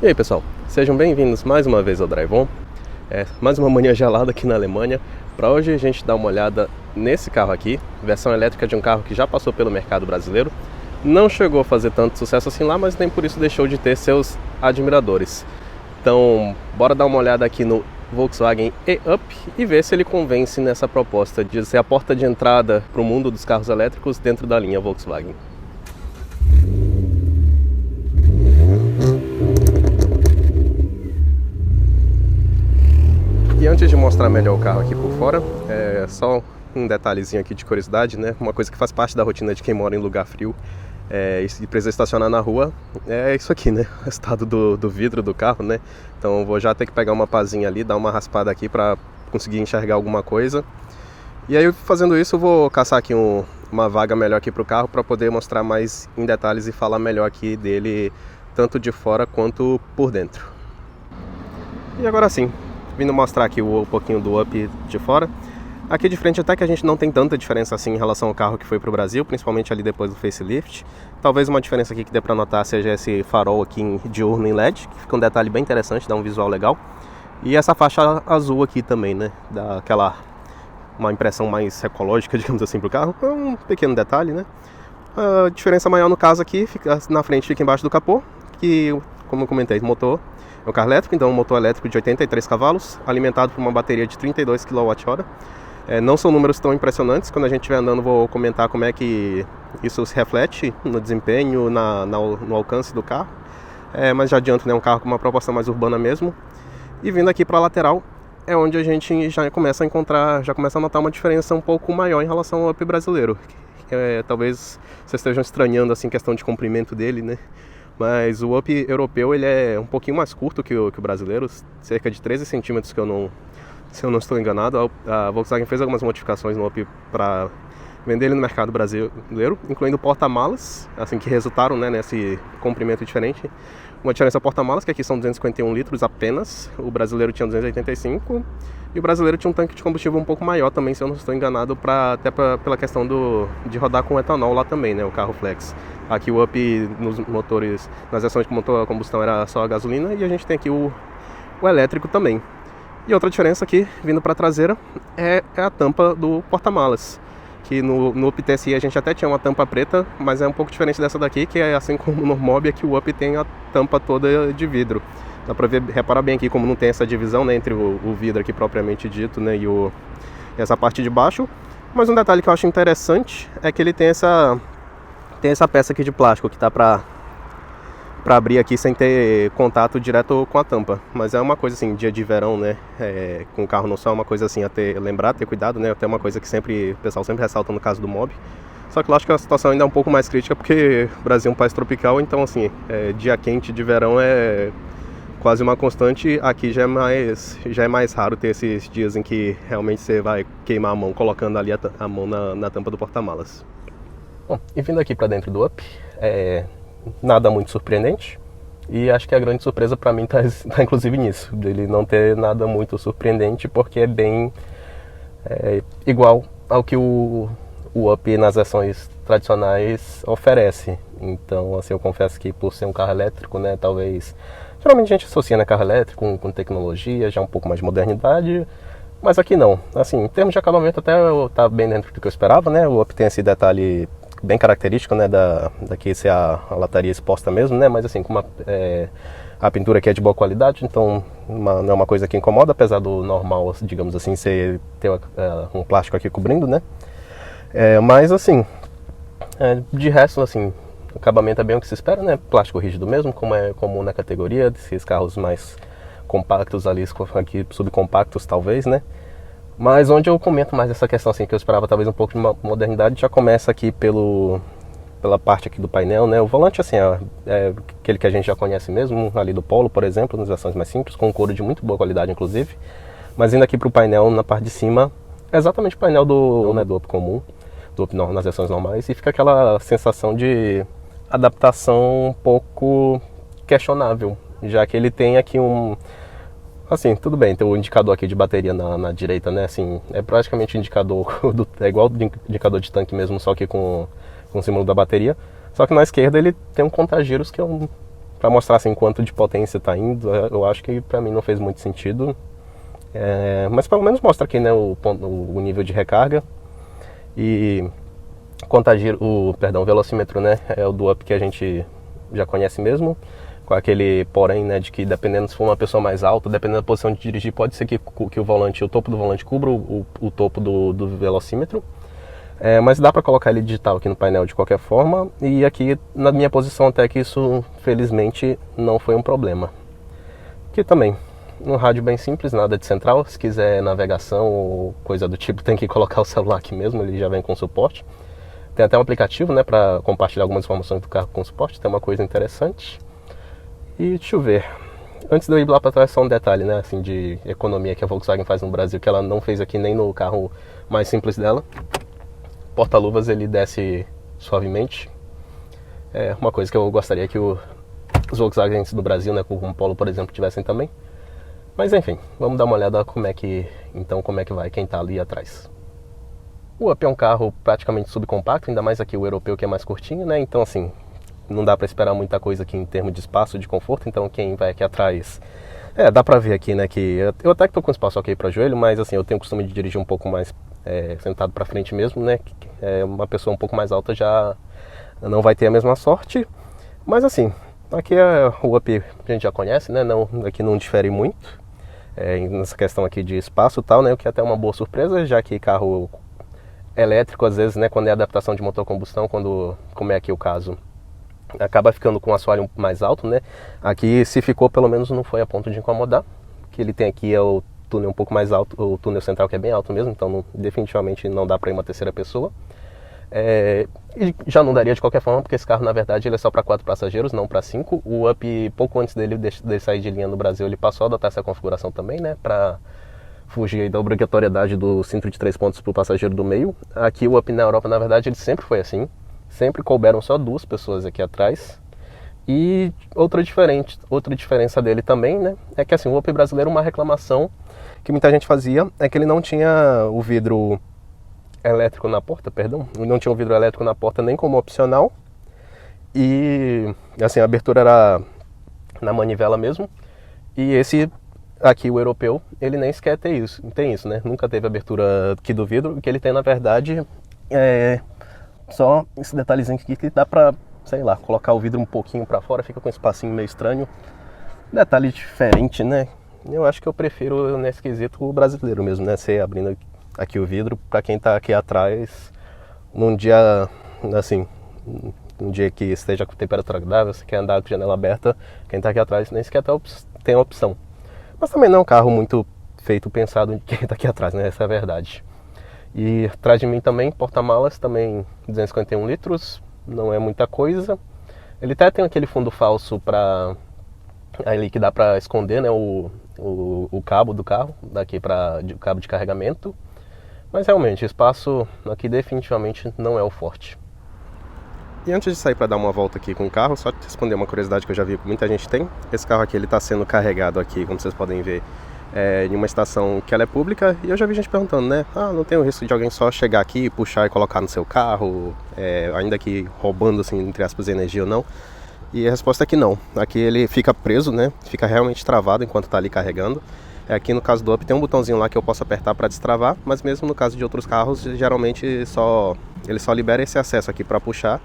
E aí pessoal, sejam bem-vindos mais uma vez ao Drive-On. Mais uma manhã gelada aqui na Alemanha. Para hoje a gente dá uma olhada nesse carro aqui, versão elétrica de um carro que já passou pelo mercado brasileiro. Não chegou a fazer tanto sucesso assim lá, mas nem por isso deixou de ter seus admiradores. Então, bora dar uma olhada aqui no Volkswagen e-Up e ver se ele convence nessa proposta de ser a porta de entrada para o mundo dos carros elétricos dentro da linha Volkswagen. E antes de mostrar melhor o carro aqui por fora, só um detalhezinho aqui de curiosidade, né? Uma coisa que faz parte da rotina de quem mora em lugar frio e precisa estacionar na rua, é isso aqui, né? O estado do vidro do carro, né? Então vou já ter que pegar uma pazinha ali, dar uma raspada aqui para conseguir enxergar alguma coisa. E aí fazendo isso eu vou caçar aqui uma vaga melhor aqui para o carro para poder mostrar mais em detalhes e falar melhor aqui dele, tanto de fora quanto por dentro. E agora sim, vindo mostrar aqui um pouquinho do Up de fora. Aqui de frente até que a gente não tem tanta diferença assim em relação ao carro que foi para o Brasil, principalmente ali depois do facelift. Talvez uma diferença aqui que dê para notar seja esse farol aqui diurno em LED, que fica um detalhe bem interessante, dá um visual legal. E essa faixa azul aqui também, né, dá uma impressão mais ecológica, digamos assim, para o carro. É um pequeno detalhe, né. A diferença maior no caso aqui, fica na frente, fica embaixo do capô, que, como eu comentei, motor é um carro elétrico, então um motor elétrico de 83 cavalos, alimentado por uma bateria de 32 kWh. Não são números tão impressionantes, quando a gente estiver andando vou comentar como é que isso se reflete no desempenho, no alcance do carro. Mas já adianto, né, um carro com uma proposta mais urbana mesmo. E vindo aqui para a lateral, é onde a gente já começa a notar uma diferença um pouco maior em relação ao Up brasileiro. Talvez vocês estejam estranhando assim, a questão de comprimento dele, né? Mas o Up europeu ele é um pouquinho mais curto que o brasileiro, cerca de 13 centímetros se eu não estou enganado. A Volkswagen fez algumas modificações no Up para vender ele no mercado brasileiro, incluindo porta-malas, assim, que resultaram, né, nesse comprimento diferente. Uma diferença porta-malas, que aqui são 251 litros apenas, o brasileiro tinha 285, e o brasileiro tinha um tanque de combustível um pouco maior também, se eu não estou enganado, pela questão de rodar com etanol lá também, né, o carro flex. Aqui o Up nos motores, nas versões de motor a combustão era só a gasolina, e a gente tem aqui o elétrico também. E outra diferença aqui, vindo para a traseira, é a tampa do porta-malas. Que no Up TSI a gente até tinha uma tampa preta, mas é um pouco diferente dessa daqui, que é assim como no Mob, é que o Up tem a tampa toda de vidro. Dá para reparar bem aqui como não tem essa divisão, né, entre o vidro aqui propriamente dito, né, e essa parte de baixo. Mas um detalhe que eu acho interessante é que ele tem essa peça aqui de plástico que tá para abrir aqui sem ter contato direto com a tampa. Mas é uma coisa assim, dia de verão, né, com o carro no sol, é uma coisa assim a ter cuidado, né, até uma coisa que o pessoal sempre ressalta no caso do Mob. Só que eu acho que a situação ainda é um pouco mais crítica porque o Brasil é um país tropical, então assim, dia quente de verão é quase uma constante. Aqui já é mais raro ter esses dias em que realmente você vai queimar a mão colocando ali a mão na tampa do porta-malas. Bom, e vindo aqui para dentro do Up, nada muito surpreendente, e acho que a grande surpresa para mim tá inclusive nisso, dele não ter nada muito surpreendente, porque é bem igual ao que o Up nas versões tradicionais oferece. Então, assim, eu confesso que por ser um carro elétrico, né, talvez geralmente a gente associa, né, carro elétrico com tecnologia, já um pouco mais de modernidade, mas aqui não. Assim, em termos de acabamento até tá bem dentro do que eu esperava, né? O Up tem esse detalhe bem característico, né, daqui ser a lataria exposta mesmo, né, mas assim, a pintura aqui é de boa qualidade, então não é uma coisa que incomoda, apesar do normal, digamos assim, ter um plástico aqui cobrindo, né, mas assim, de resto, assim, o acabamento é bem o que se espera, né, plástico rígido mesmo, como é comum na categoria, desses carros mais compactos ali, aqui subcompactos talvez, né. Mas onde eu comento mais essa questão assim, que eu esperava talvez um pouco de modernidade, já começa aqui pela parte aqui do painel, né? O volante assim, é aquele que a gente já conhece mesmo, ali do Polo, por exemplo, nas versões mais simples, com couro de muito boa qualidade inclusive. Mas indo aqui para o painel, na parte de cima, é exatamente o painel do Up comum, do Up nas versões normais, e fica aquela sensação de adaptação um pouco questionável, já que ele tem aqui assim, tudo bem, tem o indicador aqui de bateria na direita, né, assim, é praticamente o indicador, é igual o indicador de tanque mesmo, só que com o símbolo da bateria. Só que na esquerda ele tem um conta-giros que eu para mostrar assim quanto de potência está indo. Eu acho que para mim não fez muito sentido, mas pelo menos mostra aqui, né, o nível de recarga. E quanto a o velocímetro, né, é o do Up que a gente já conhece mesmo, com aquele porém, né, de que dependendo se for uma pessoa mais alta, dependendo da posição de dirigir, pode ser que o topo do volante cubra o topo do velocímetro. Mas dá para colocar ele digital aqui no painel de qualquer forma, e aqui na minha posição até que isso felizmente não foi um problema. Aqui também, um rádio bem simples, nada de central. Se quiser navegação ou coisa do tipo, tem que colocar o celular aqui mesmo, ele já vem com suporte. Tem até um aplicativo, né, para compartilhar algumas informações do carro com suporte, tem uma coisa interessante. E deixa eu ver, antes de eu ir lá para trás, só um detalhe, né, assim, de economia que a Volkswagen faz no Brasil, que ela não fez aqui nem no carro mais simples dela. Porta-luvas ele desce suavemente. É uma coisa que eu gostaria que os Volkswagens do Brasil, né, com o Polo, por exemplo, tivessem também. Mas enfim, vamos dar uma olhada como é que vai quem está ali atrás. O Up é um carro praticamente subcompacto, ainda mais aqui o europeu que é mais curtinho, né? Então assim, não dá para esperar muita coisa aqui em termos de espaço, de conforto. Então quem vai aqui atrás, dá para ver aqui, né, que eu até que tô com espaço ok para joelho, mas assim, eu tenho o costume de dirigir um pouco mais sentado para frente mesmo, né? Uma pessoa um pouco mais alta já não vai ter a mesma sorte. Mas assim, aqui o Up a gente já conhece, né? Aqui não difere muito nessa questão aqui de espaço e tal, né? O que é até uma boa surpresa, já que carro elétrico, às vezes, né, quando é adaptação de motor a combustão, como é aqui o caso, acaba ficando com o assoalho mais alto, né? Aqui, se ficou, pelo menos não foi a ponto de incomodar. O que ele tem aqui é o túnel um pouco mais alto, o túnel central que é bem alto mesmo, então definitivamente não dá para ir uma terceira pessoa. E já não daria de qualquer forma, porque esse carro, na verdade, ele é só para 4 passageiros, não para 5. O Up, pouco antes dele sair de linha no Brasil, ele passou a adotar essa configuração também, né? Para fugir aí da obrigatoriedade do cinto de 3 pontos para o passageiro do meio. Aqui o Up na Europa, na verdade, ele sempre foi assim. Sempre couberam só 2 pessoas aqui atrás. E outra diferença dele também, né, é que assim, o Up brasileiro, uma reclamação que muita gente fazia é que ele não tinha o vidro elétrico na porta, ele não tinha o vidro elétrico na porta nem como opcional. E assim, a abertura era na manivela mesmo. E esse aqui, o europeu, ele nem sequer tem isso, né? Nunca teve abertura aqui do vidro. O que ele tem, na verdade, é só esse detalhezinho aqui que dá pra, sei lá, colocar o vidro um pouquinho pra fora, fica com um espacinho meio estranho. Detalhe diferente, né? Eu acho que eu prefiro, nesse quesito, o brasileiro mesmo, né? Você abrindo aqui o vidro, pra quem tá aqui atrás, num dia, assim, um dia que esteja com temperatura agradável, você quer andar com a janela aberta, quem tá aqui atrás nem sequer tem a opção. Mas também não é um carro muito pensado em quem tá aqui atrás, né? Essa é a verdade. E atrás de mim também, porta-malas, também 251 litros, não é muita coisa. Ele até tem aquele fundo falso ali que dá para esconder, né, o cabo do carro, daqui para o cabo de carregamento. Mas realmente, espaço aqui definitivamente não é o forte. E antes de sair para dar uma volta aqui com o carro, só te responder uma curiosidade que eu já vi que muita gente tem. Esse carro aqui, ele está sendo carregado aqui, como vocês podem ver, em uma estação que ela é pública. E eu já vi gente perguntando, né? Não tem o risco de alguém só chegar aqui, puxar e colocar no seu carro, ainda que roubando, assim, entre aspas, energia ou não? E a resposta é que não. Aqui ele fica preso, né? Fica realmente travado enquanto está ali carregando. Aqui no caso do Up tem um botãozinho lá que eu posso apertar para destravar, mas mesmo no caso de outros carros, geralmente ele só libera esse acesso aqui para puxar,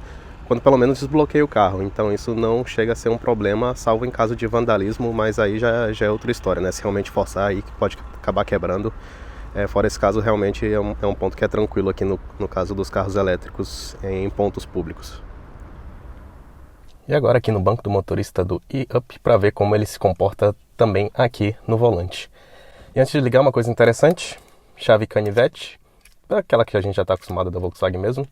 quando pelo menos desbloqueia o carro. Então isso não chega a ser um problema, salvo em caso de vandalismo, mas aí já é outra história, né? Se realmente forçar, aí pode acabar quebrando. Fora esse caso, realmente é um ponto que é tranquilo aqui no caso dos carros elétricos em pontos públicos. E agora aqui no banco do motorista do e-Up para ver como ele se comporta também aqui no volante. E antes de ligar, uma coisa interessante, chave canivete, aquela que a gente já está acostumado da Volkswagen mesmo.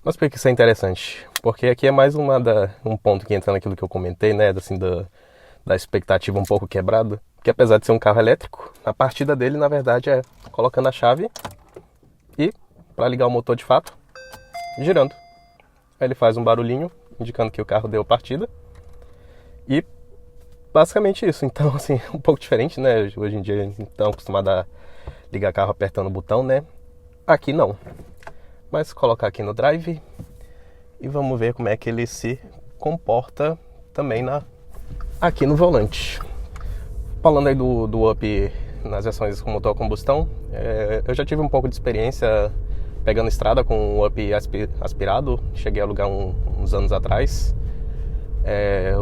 Mas por que isso é interessante? Porque aqui é mais um ponto que entra naquilo que eu comentei, né, assim, da expectativa um pouco quebrada. Que apesar de ser um carro elétrico, a partida dele, na verdade, é colocando a chave e, para ligar o motor de fato, girando. Aí ele faz um barulhinho, indicando que o carro deu partida. E basicamente isso. Então, assim, um pouco diferente, né? Hoje em dia a gente está acostumado a ligar carro apertando o botão, né? Aqui não. Mas colocar aqui no drive e vamos ver como é que ele se comporta também na aqui no volante. Falando aí do Up nas versões com motor a combustão, eu já tive um pouco de experiência pegando estrada com o Up aspirado. Cheguei a alugar uns anos atrás.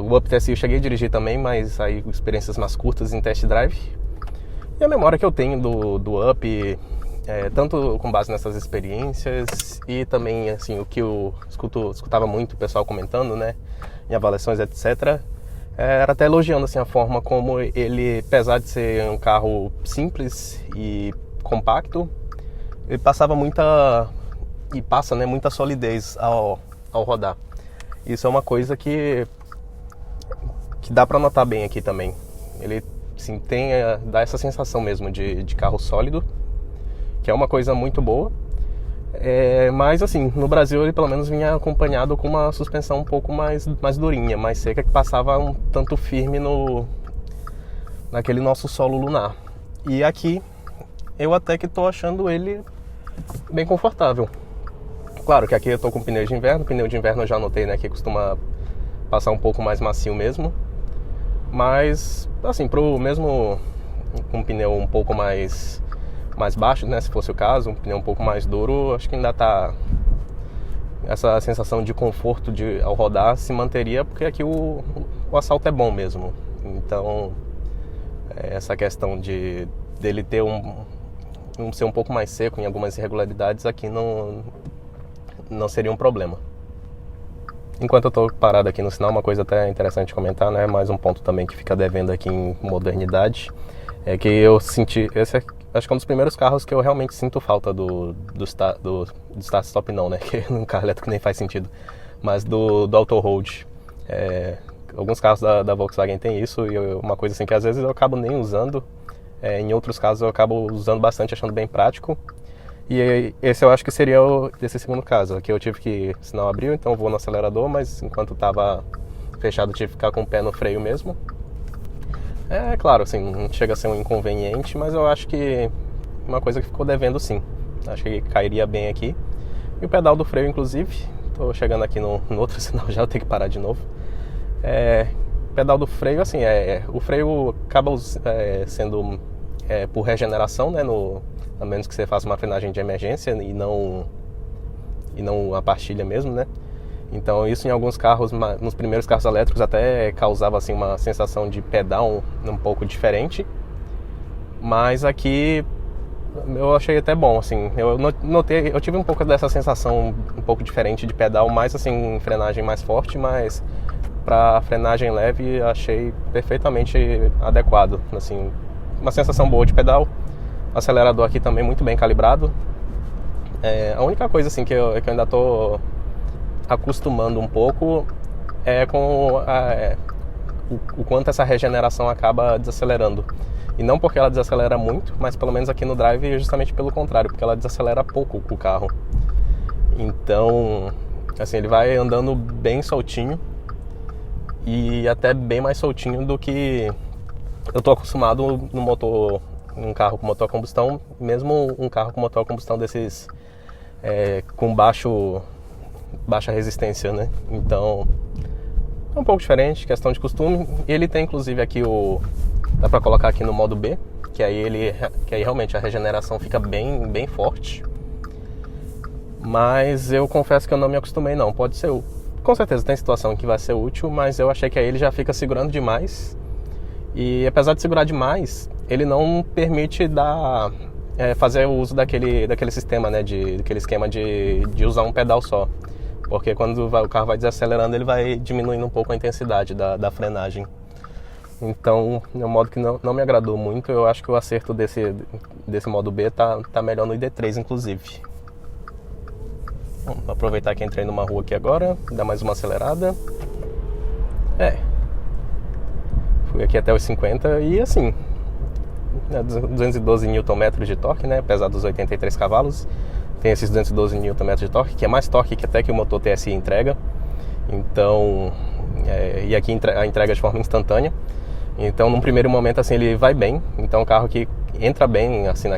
O Up TSI eu cheguei a dirigir também, mas aí experiências mais curtas em test drive. E a memória que eu tenho do Up, tanto com base nessas experiências e também assim, o que eu escutava muito o pessoal comentando, né, em avaliações, etc., era até elogiando assim, a forma como ele, apesar de ser um carro simples e compacto, ele passava passa, né, muita solidez ao rodar. Isso é uma coisa que dá para notar bem aqui também. Ele assim, dá essa sensação mesmo de carro sólido, que é uma coisa muito boa. Mas assim, no Brasil ele pelo menos vinha acompanhado com uma suspensão um pouco mais durinha, mais seca, que passava um tanto firme naquele nosso solo lunar. E aqui eu até que tô achando ele bem confortável. Claro que aqui eu tô com pneu de inverno eu já notei, né, que costuma passar um pouco mais macio mesmo. Mas assim, mesmo com um pneu um pouco mais baixo, né, se fosse o caso, um pneu um pouco mais duro, acho que ainda tá essa sensação de conforto ao rodar se manteria, porque aqui o asfalto é bom mesmo. Então essa questão dele ter ser um pouco mais seco em algumas irregularidades aqui não seria um problema. Enquanto eu tô parado aqui no sinal, uma coisa até interessante de comentar, né, mais um ponto também que fica devendo aqui em modernidade, é que eu senti, acho que é um dos primeiros carros que eu realmente sinto falta do start-stop não, né, que num carro elétrico nem faz sentido, mas do auto-hold. Alguns carros da Volkswagen tem isso, e uma coisa assim que às vezes eu acabo nem usando, em outros casos eu acabo usando bastante, achando bem prático. E esse eu acho que seria desse segundo caso. Aqui eu tive que, o sinal abriu, então eu vou no acelerador, mas enquanto estava fechado tive que ficar com o pé no freio mesmo. Claro, assim, não chega a ser um inconveniente, mas eu acho que uma coisa que ficou devendo sim. Acho que cairia bem aqui. E o pedal do freio, inclusive, tô chegando aqui no outro sinal já, eu tenho que parar de novo. Pedal do freio, assim, o freio acaba sendo por regeneração, né, a menos que você faça uma frenagem de emergência e não a pastilha mesmo, né? Então isso em alguns carros, nos primeiros carros elétricos até causava assim uma sensação de pedal um pouco diferente, mas aqui eu achei até bom, assim, eu tive um pouco dessa sensação um pouco diferente de pedal, mais assim em frenagem mais forte, mas para frenagem leve achei perfeitamente adequado, assim, uma sensação boa de pedal. Acelerador aqui também muito bem calibrado. A única coisa assim que eu ainda estou acostumando um pouco é com o quanto essa regeneração acaba desacelerando. E não porque ela desacelera muito, mas pelo menos aqui no Drive justamente pelo contrário, porque ela desacelera pouco o carro. Então, assim, ele vai andando bem soltinho e até bem mais soltinho do que eu estou acostumado no motor, um carro com motor a combustão, mesmo um carro com motor a combustão desses com baixa resistência, né? Então é um pouco diferente, questão de costume. Ele tem inclusive aqui dá pra colocar aqui no modo B, que aí realmente a regeneração fica bem forte. Mas eu confesso que eu não me acostumei não. Pode ser, com certeza tem situação que vai ser útil, mas eu achei que aí ele já fica segurando demais. E apesar de segurar demais, ele não permite fazer o uso daquele sistema, né, daquele esquema de usar um pedal só. Porque quando o carro vai desacelerando, ele vai diminuindo um pouco a intensidade da frenagem. Então, é um modo que não me agradou muito. Eu acho que o acerto desse modo B tá melhor no ID3, inclusive. Vamos aproveitar que entrei numa rua aqui agora, dar mais uma acelerada. Fui aqui até os 50 e assim, 212 Nm de torque, né, apesar dos 83 cavalos. Tem esses 212 Nm de torque, que é mais torque que até que o motor TSI entrega. Então, e aqui a entrega de forma instantânea. Então, num primeiro momento, assim, ele vai bem. Então, é um carro que entra bem, assim,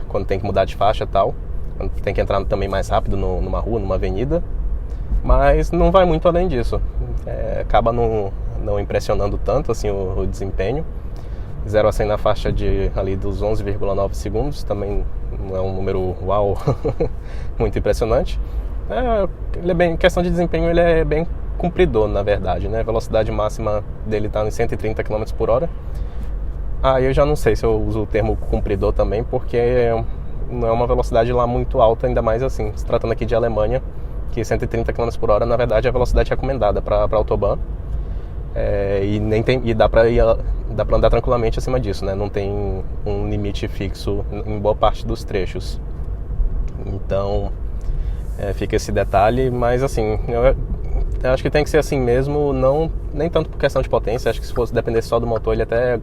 quando tem que mudar de faixa e tal. Quando tem que entrar também mais rápido numa rua, numa avenida. Mas não vai muito além disso. Acaba não impressionando tanto assim o desempenho. 0 a 100 na faixa de ali dos 11,9 segundos, também não é um número uau, muito impressionante. Ele é bem, questão de desempenho, ele é bem cumpridor, na verdade, né? A velocidade máxima dele está em 130 km por hora. Eu já não sei se eu uso o termo cumpridor também, porque não é uma velocidade lá muito alta, ainda mais assim, se tratando aqui de Alemanha, que 130 km por hora, na verdade, é a velocidade recomendada para Autobahn. E dá para andar tranquilamente acima disso, né? Não tem um limite fixo em boa parte dos trechos. Então, fica esse detalhe, mas assim, eu acho que tem que ser assim mesmo, nem tanto por questão de potência. Acho que se fosse depender só do motor, ele até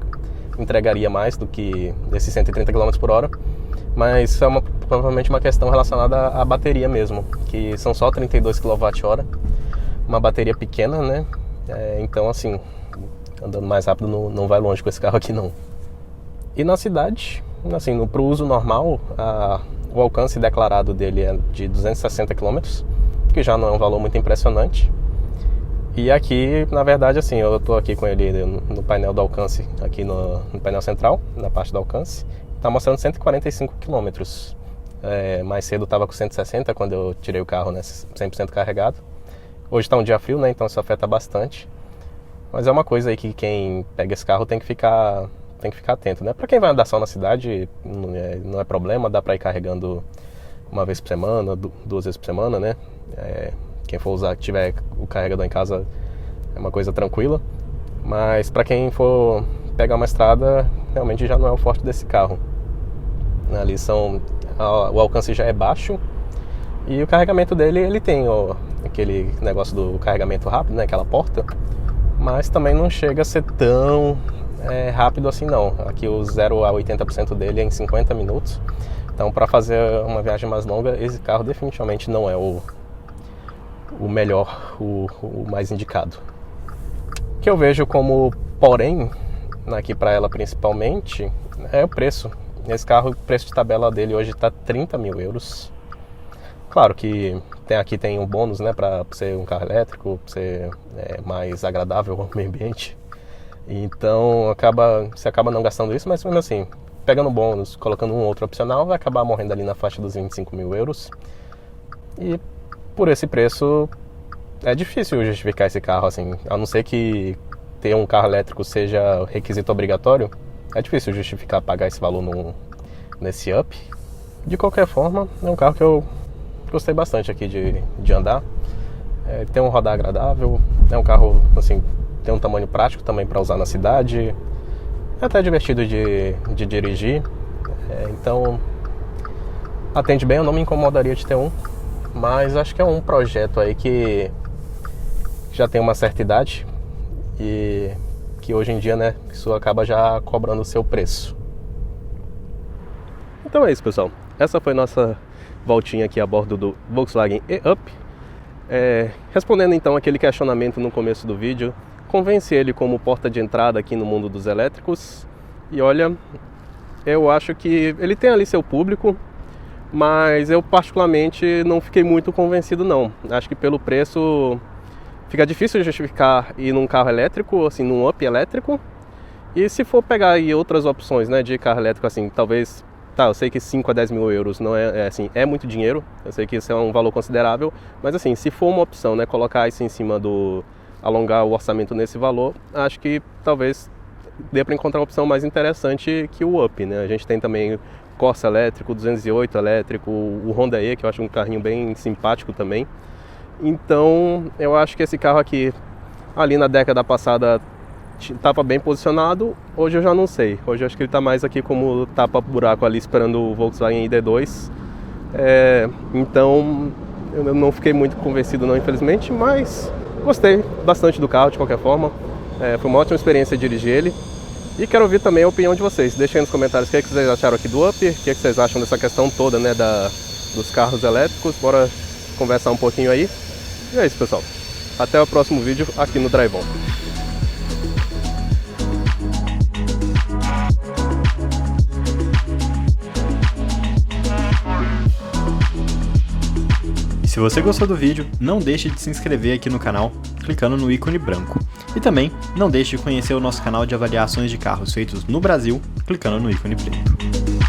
entregaria mais do que esses 130 km por hora. Mas é provavelmente uma questão relacionada à bateria mesmo, que são só 32 kWh, uma bateria pequena, né? Então, assim, andando mais rápido não vai longe com esse carro aqui, não. E na cidade, assim, pro uso normal, o alcance declarado dele é de 260 km, que já não é um valor muito impressionante. E aqui, na verdade, assim, eu tô aqui com ele no painel do alcance, aqui no painel central, na parte do alcance, tá mostrando 145 km. Mais cedo tava com 160 quando eu tirei o carro, né, 100% carregado. Hoje está um dia frio, né? Então isso afeta bastante. Mas é uma coisa aí que quem pega esse carro tem que ficar atento, né? Para quem vai andar só na cidade, não é problema, dá para ir carregando uma vez por semana, 2 vezes por semana, né? Quem for usar, que tiver o carregador em casa, é uma coisa tranquila. Mas para quem for pegar uma estrada, realmente já não é o forte desse carro. Ali o alcance já é baixo. E o carregamento dele, ele tem aquele negócio do carregamento rápido, né? Aquela porta. Mas também não chega a ser tão rápido assim, não. Aqui o 0 a 80% dele é em 50 minutos. Então, para fazer uma viagem mais longa, esse carro definitivamente não é o melhor, o mais indicado. O que eu vejo como porém, aqui para ela principalmente, é o preço. Esse carro, o preço de tabela dele hoje está 30 mil euros. Claro que aqui tem um bônus, né, para ser um carro elétrico, para ser mais agradável ao meio ambiente. Então você acaba não gastando isso, mas mesmo assim, pegando bônus, colocando um outro opcional, vai acabar morrendo ali na faixa dos 25 mil euros. E por esse preço é difícil justificar esse carro, assim, a não ser que ter um carro elétrico seja requisito obrigatório, é difícil justificar pagar esse valor nesse up. De qualquer forma, é um carro que eu gostei bastante aqui de andar. Tem um rodar agradável, é um carro, assim, tem um tamanho prático também para usar na cidade, é até divertido de dirigir, então atende bem. Eu não me incomodaria de ter um, mas acho que é um projeto aí que já tem uma certa idade e que hoje em dia, né, isso acaba já cobrando o seu preço. Então é isso, pessoal, essa foi nossa voltinha aqui a bordo do Volkswagen e-Up. Respondendo então aquele questionamento no começo do vídeo, convence ele como porta de entrada aqui no mundo dos elétricos. E olha, eu acho que ele tem ali seu público, mas eu particularmente não fiquei muito convencido não. Acho que pelo preço fica difícil justificar ir num carro elétrico, assim, num Up elétrico. E se for pegar aí outras opções, né, de carro elétrico, assim, talvez... Tá, eu sei que 5 a 10 mil euros não assim, é muito dinheiro, eu sei que isso é um valor considerável, mas assim, se for uma opção, né, colocar isso em cima alongar o orçamento nesse valor, acho que talvez dê para encontrar uma opção mais interessante que o Up, né? A gente tem também Corsa elétrico, 208 elétrico, o Honda E, que eu acho um carrinho bem simpático também. Então, eu acho que esse carro aqui, ali na década passada, estava bem posicionado. Hoje eu já não sei. Hoje eu acho que ele está mais aqui como tapa-buraco ali, esperando o Volkswagen ID.2. Então eu não fiquei muito convencido não, infelizmente, mas gostei bastante do carro de qualquer forma. Foi uma ótima experiência dirigir ele. E quero ouvir também a opinião de vocês. Deixem aí nos comentários o que vocês acharam aqui do Up, o que vocês acham dessa questão toda, né, dos carros elétricos. Bora conversar um pouquinho aí. E é isso, pessoal. Até o próximo vídeo aqui no Drive On. Se você gostou do vídeo, não deixe de se inscrever aqui no canal, clicando no ícone branco. E também, não deixe de conhecer o nosso canal de avaliações de carros feitos no Brasil, clicando no ícone preto.